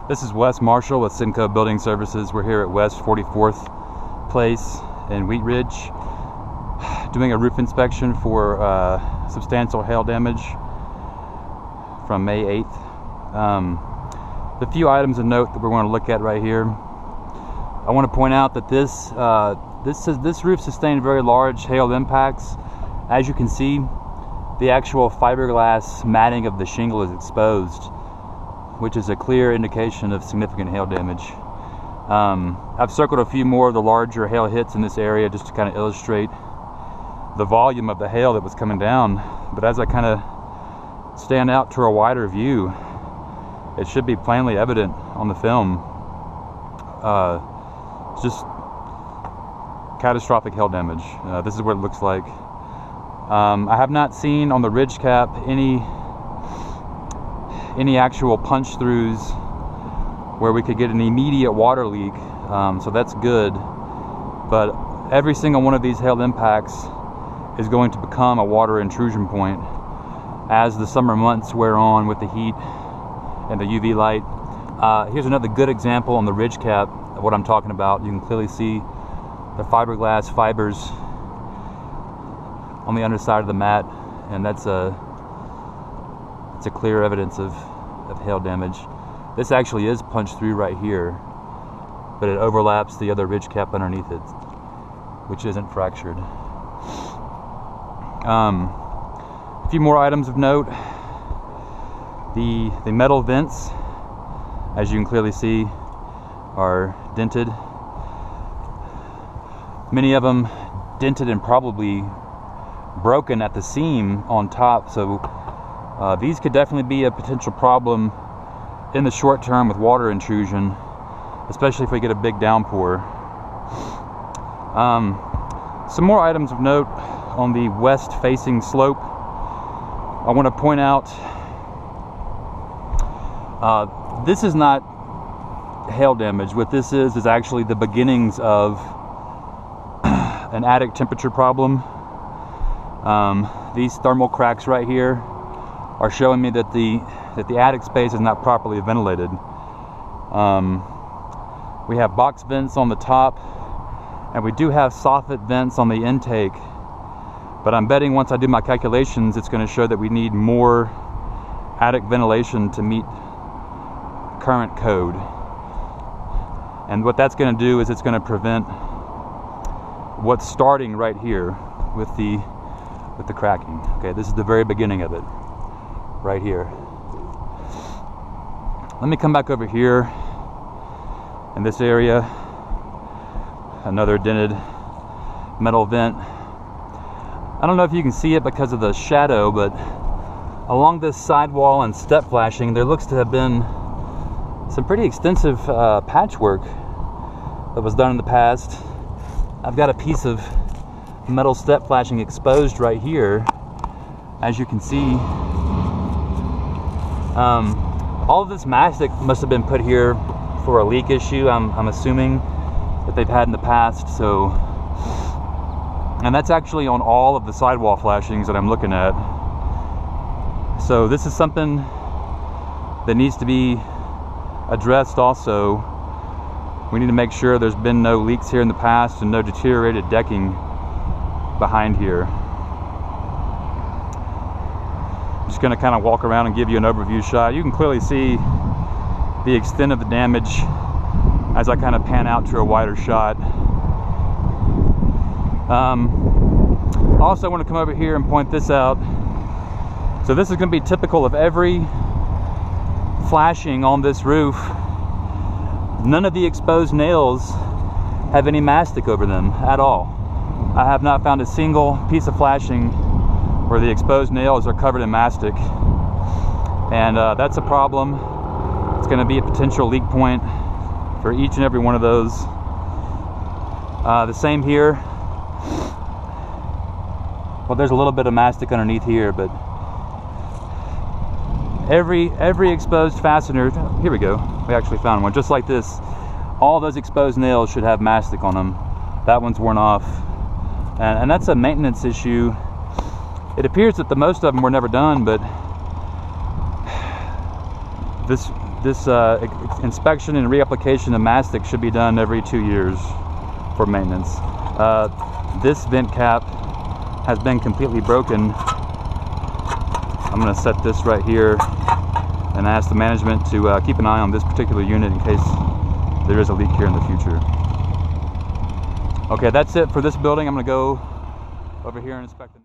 This is Wes Marshall with Cenco Building Services. We're here at West 44th Place in Wheat Ridge doing a roof inspection for substantial hail damage from May 8th. The few items of note that we're going to look at right here. I want to point out that this roof sustained very large hail impacts. As you can see, the actual fiberglass matting of the shingle is exposed, which is a clear indication of significant hail damage. I've circled a few more of the larger hail hits in this area just to kind of illustrate the volume of the hail that was coming down. But as I kind of stand out to a wider view, it should be plainly evident on the film. It's just catastrophic hail damage. This is what it looks like. I have not seen on the ridge cap any actual punch throughs where we could get an immediate water leak, so that's good. But every single one of these hail impacts is going to become a water intrusion point as the summer months wear on with the heat and the UV light. Here's another good example on the ridge cap of what I'm talking about. You can clearly see the fiberglass fibers on the underside of the mat, and it's a clear evidence of hail damage. This actually is punched through right here, but it overlaps the other ridge cap underneath it, which isn't fractured. A few more items of note. The metal vents, as you can clearly see, are dented. Many of them dented and probably broken at the seam on top, so these could definitely be a potential problem in the short term with water intrusion, especially if we get a big downpour. Some more items of note on the west facing slope. I want to point out this is not hail damage. What this is actually the beginnings of an attic temperature problem. These thermal cracks right here are showing me that the attic space is not properly ventilated. We have box vents on the top, and we do have soffit vents on the intake, but I'm betting once I do my calculations it's going to show that we need more attic ventilation to meet current code. And what that's going to do is it's going to prevent what's starting right here with the cracking. Okay, this is the very beginning of it right here. Let me come back over here in this area. Another dented metal vent. I don't know if you can see it because of the shadow, but along this sidewall and step flashing there looks to have been some pretty extensive patchwork that was done in the past. I've got a piece of metal step flashing exposed right here, as you can see. All of this mastic must have been put here for a leak issue, I'm assuming, that they've had in the past. So, and that's actually on all of the sidewall flashings that I'm looking at. So this is something that needs to be addressed also. We need to make sure there's been no leaks here in the past and no deteriorated decking behind here. I'm just going to kind of walk around and give you an overview shot. You can clearly see the extent of the damage as I kind of pan out to a wider shot. Also, I want to come over here and point this out. So this is going to be typical of every flashing on this roof. None of the exposed nails have any mastic over them at all. I have not found a single piece of flashing where the exposed nails are covered in mastic, and that's a problem. It's going to be a potential leak point for each and every one of those. The same here. Well, there's a little bit of mastic underneath here, but every exposed fastener, here we go, we actually found one just like this. All those exposed nails should have mastic on them. That one's worn off, and that's a maintenance issue. It appears that the most of them were never done, but inspection and reapplication of mastic should be done every 2 years for maintenance. This vent cap has been completely broken. I'm going to set this right here and ask the management to keep an eye on this particular unit in case there is a leak here in the future. Okay, that's it for this building. I'm going to go over here and inspect it.